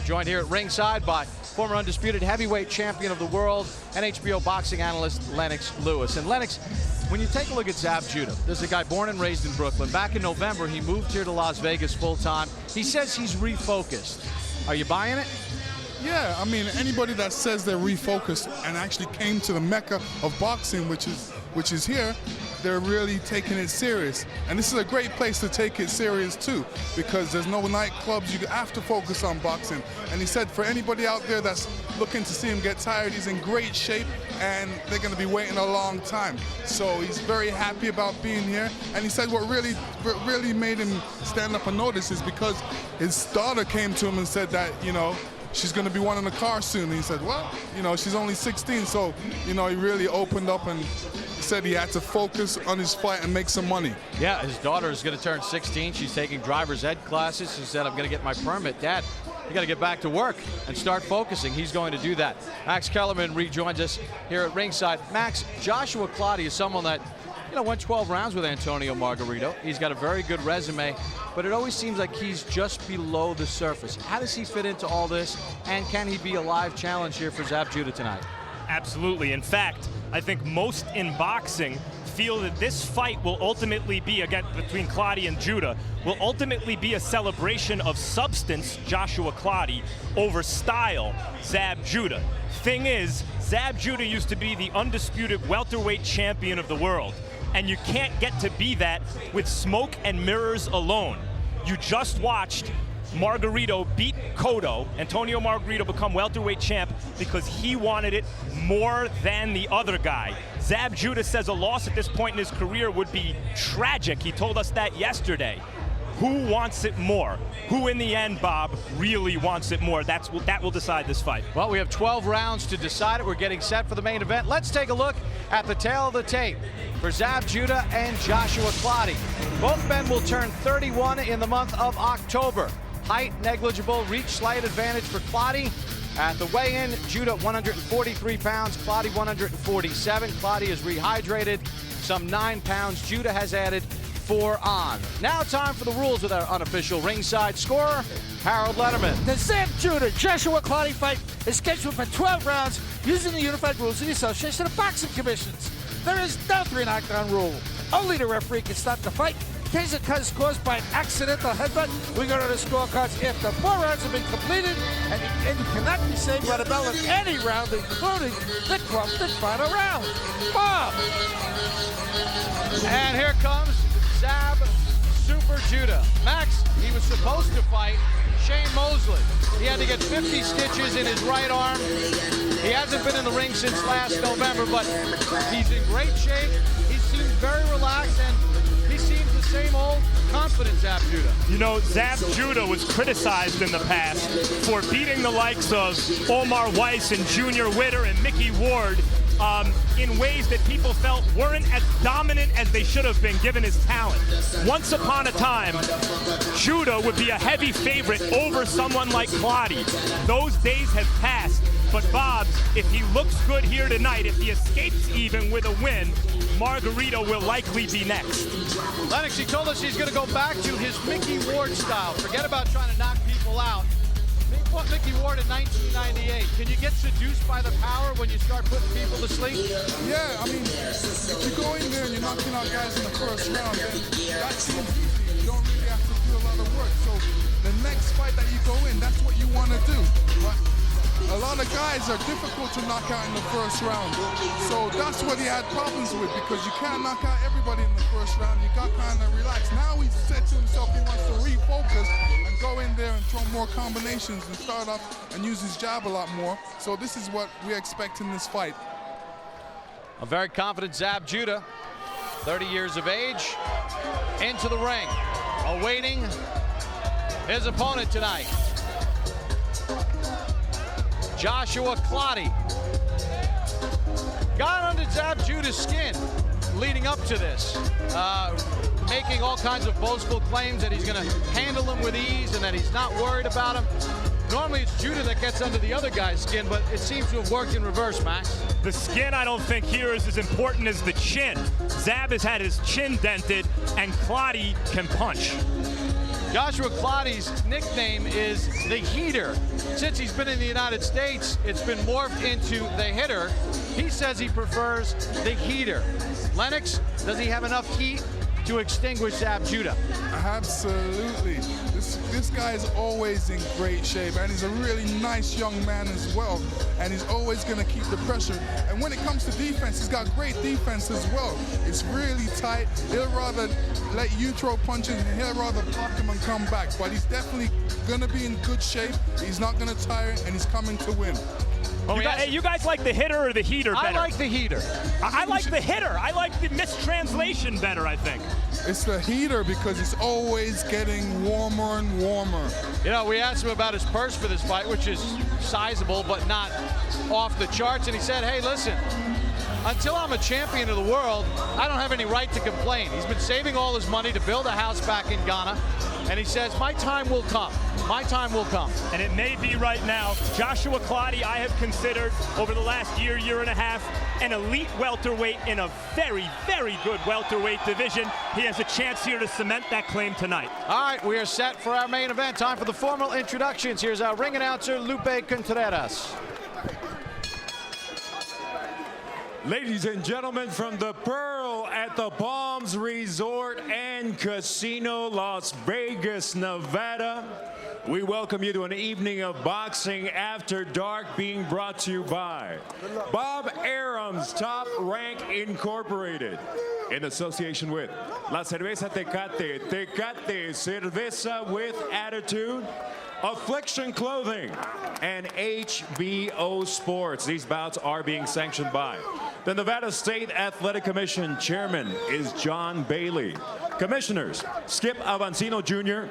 We're joined here at ringside by former undisputed heavyweight champion of the world and HBO boxing analyst Lennox Lewis. And Lennox, when you take a look at Zab Judah, there's a guy born and raised in Brooklyn. Back in November, he moved here to Las Vegas full-time. He says he's refocused. Are you buying it? Yeah, I mean, anybody that says they're refocused and actually came to the mecca of boxing, which is here, they're really taking it serious. And this is a great place to take it serious too, because there's no nightclubs. You have to focus on boxing. And he said for anybody out there that's looking to see him get tired, he's in great shape and they're going to be waiting a long time. So he's very happy about being here. And he said what really made him stand up and notice is because his daughter came to him and said that, you know, she's going to be wanting a car soon. And he said, well, you know, she's only 16. So, you know, he really opened up and said he had to focus on his fight and make some money. Yeah, his daughter is going to turn 16. She's taking driver's ed classes. She said, I'm going to get my permit. Dad, you got to get back to work and start focusing. He's going to do that. Max Kellerman rejoins us here at ringside. Max, Joshua Clottey is someone that, you know, went 12 rounds with Antonio Margarito. He's got a very good resume, but it always seems like he's just below the surface. How does he fit into all this, and can he be a live challenge here for Zab Judah tonight? Absolutely. In fact, I think most in boxing feel that this fight will ultimately be, again, between Clottey and Judah, will ultimately be a celebration of substance, Joshua Clottey, over style, Zab Judah. Thing is, Zab Judah used to be the undisputed welterweight champion of the world. And you can't get to be that with smoke and mirrors alone. You just watched Margarito beat Cotto, Antonio Margarito become welterweight champ because he wanted it more than the other guy. Zab Judah says a loss at this point in his career would be tragic. He told us that yesterday. Who wants it more? Who in the end, Bob, really wants it more? That will decide this fight. Well, we have 12 rounds to decide it. We're getting set for the main event. Let's take a look at the tail of the tape for Zab Judah and Joshua Clottey. Both men will turn 31 in the month of October. Height negligible, reach slight advantage for Clottey. At the weigh-in, Judah 143 pounds, Clottey 147. Clottey is rehydrated, some 9 pounds. Judah has added 4 on. Now time for the rules with our unofficial ringside scorer, Harold Letterman. The Zab Judah Joshua Clottey fight is scheduled for 12 rounds using the unified rules of the Association of Boxing Commissions. There is no 3 knockdown rule. Only the referee can stop the fight. In case it is caused by an accidental headbutt, we go to the scorecards after 4 rounds have been completed, and you cannot be saved by the bell in any round, including the 12th and final round. Bob! And here comes Zab Super Judah. Max, he was supposed to fight Shane Mosley. He had to get 50 stitches in his right arm. He hasn't been in the ring since last November, but he's in great shape. He seems very relaxed, and he seems the same old confident Zab Judah. You know, Zab Judah was criticized in the past for beating the likes of Omar Weiss and Junior Witter and Mickey Ward in ways that people felt weren't as dominant as they should have been given his talent. Once upon a time, Judah would be a heavy favorite over someone like Clottey. Those days have passed, but Bob, if he looks good here tonight, if he escapes even with a win, Margarito will likely be next. Lennox, he told us he's going to go back to his Mickey Ward style. Forget about trying to knock people out. He fought Mickey Ward in 1998. Can you get seduced by the power when you start putting people to sleep? Yeah, I mean, if you go in there and you're knocking out guys in the first round, then that seems easy. You don't really have to do a lot of work. So the next fight that you go in, that's what you want to do. But a lot of guys are difficult to knock out in the first round. So that's what he had problems with, because you can't knock out everybody in the first round. You got kind of relaxed. Now he said to himself he wants to refocus and go in there and throw more combinations and start off and use his jab a lot more. So this is what we expect in this fight. A very confident Zab Judah, 30 years of age, into the ring, awaiting his opponent tonight. Joshua Clottey got under Zab Judah's skin leading up to this, making all kinds of boastful claims that he's going to handle him with ease and that he's not worried about him. Normally it's Judah that gets under the other guy's skin, but it seems to have worked in reverse, Max. The skin, I don't think, here is as important as the chin. Zab has had his chin dented, and Clottey can punch. Joshua Clottey's nickname is the Heater. Since he's been in the United States, it's been morphed into the Hitter. He says he prefers the Heater. Lennox, does he have enough heat to extinguish Zab Judah? Absolutely. This guy is always in great shape, and he's a really nice young man as well, and he's always going to keep the pressure. And when it comes to defense, he's got great defense as well. It's really tight. He'll rather let you throw punches, and he'll rather block him and come back. But he's definitely going to be in good shape. He's not going to tire, and he's coming to win. Oh, you guys like the Hitter or the Heater better? I like the Heater. I like the Hitter. I like the mistranslation better, I think. It's the Heater because it's always getting warmer and warmer. You know, we asked him about his purse for this fight, which is sizable but not off the charts, and he said, hey, listen, until I'm a champion of the world, I don't have any right to complain. He's been saving all his money to build a house back in Ghana, and he says, my time will come. My time will come. And it may be right now. Joshua Clottey, I have considered over the last year, year and a half, an elite welterweight in a very, very good welterweight division. He has a chance here to cement that claim tonight. All right, we are set for our main event. Time for the formal introductions. Here's our ring announcer, Lupe Contreras. Ladies and gentlemen, from the Pearl at the Palms Resort and Casino, Las Vegas, Nevada, we welcome you to an evening of Boxing After Dark being brought to you by Bob Arum's Top Rank Incorporated in association with La Cerveza Tecate, Tecate Cerveza with Attitude, Affliction Clothing, and HBO Sports. These bouts are being sanctioned by the Nevada State Athletic Commission. Chairman is John Bailey. Commissioners, Skip Avancino Jr.,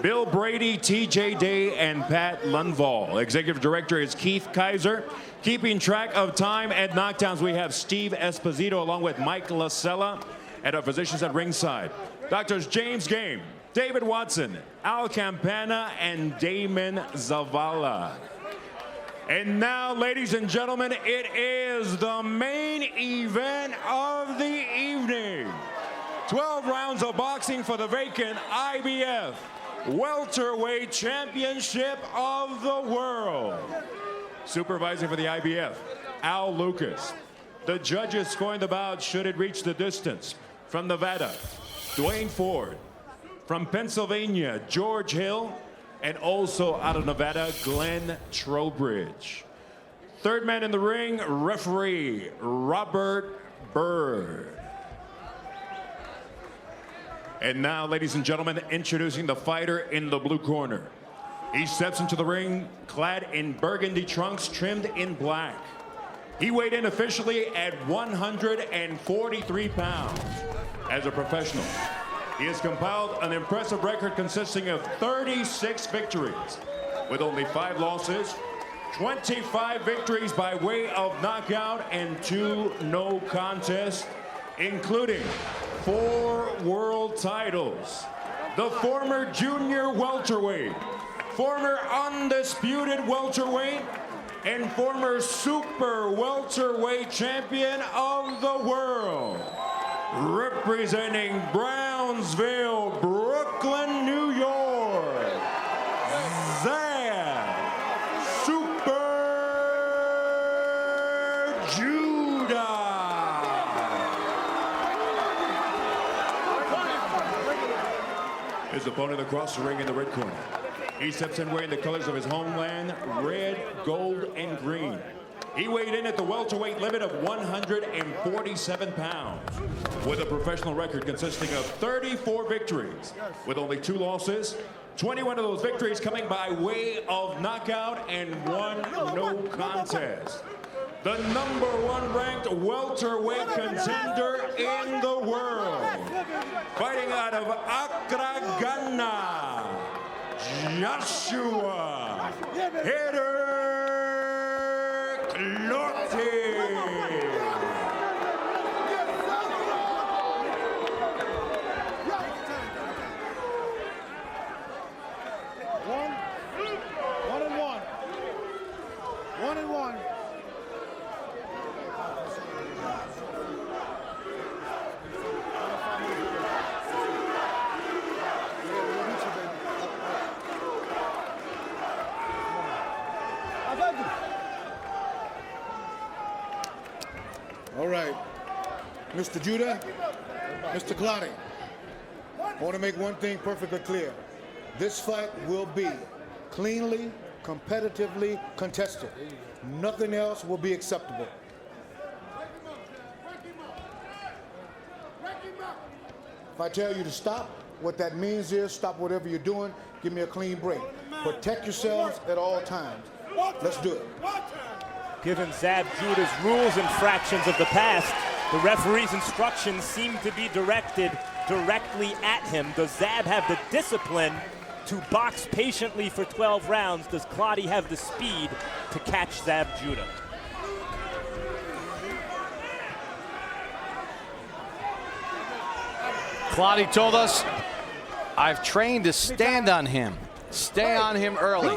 Bill Brady, TJ Day, and Pat Lundvall. Executive Director is Keith Kaiser. Keeping track of time and knockdowns, we have Steve Esposito along with Mike Lasella. And our physicians at ringside, Doctors James Game, David Watson, Al Campana, and Damon Zavala. And now, ladies and gentlemen, it is the main event of the evening. 12 rounds of boxing for the vacant IBF Welterweight Championship of the World. Supervising for the IBF, Al Lucas. The judges scoring the bout should it reach the distance. From Nevada, Dwayne Ford. From Pennsylvania, George Hill. And also out of Nevada, Glenn Trowbridge. Third man in the ring, referee Robert Bird. And now, ladies and gentlemen, introducing the fighter in the blue corner. He steps into the ring clad in burgundy trunks trimmed in black. He weighed in officially at 143 pounds. As a professional, he has compiled an impressive record consisting of 36 victories, with only 5 losses, 25 victories by way of knockout, and 2 no contests, including 4 world titles. The former junior welterweight, former undisputed welterweight, and former super welterweight champion of the world. Representing Brownsville, Brooklyn, New York, Zab Super Judah. His opponent across the ring in the red corner. He steps in wearing the colors of his homeland, red, gold, and green. He weighed in at the welterweight limit of 147 pounds, with a professional record consisting of 34 victories, with only 2 losses, 21 of those victories coming by way of knockout, and 1 no contest. The #1 ranked welterweight contender in the world, fighting out of Accra, Ghana, Joshua Hitter Clottey. One and one. All right. Mr. Judah, Mr. Clottey, I want to make one thing perfectly clear. This fight will be cleanly, competitively contested. Nothing else will be acceptable. If I tell you to stop, what that means is stop whatever you're doing, give me a clean break. Protect yourselves at all times. Let's do it. Given Zab Judah's rules infractions of the past, the referee's instructions seem to be directed directly at him. Does Zab have the discipline to box patiently for 12 rounds? Does Clottey have the speed to catch Zab Judah? Clottey told us, I've trained to stand on him, stay on him early.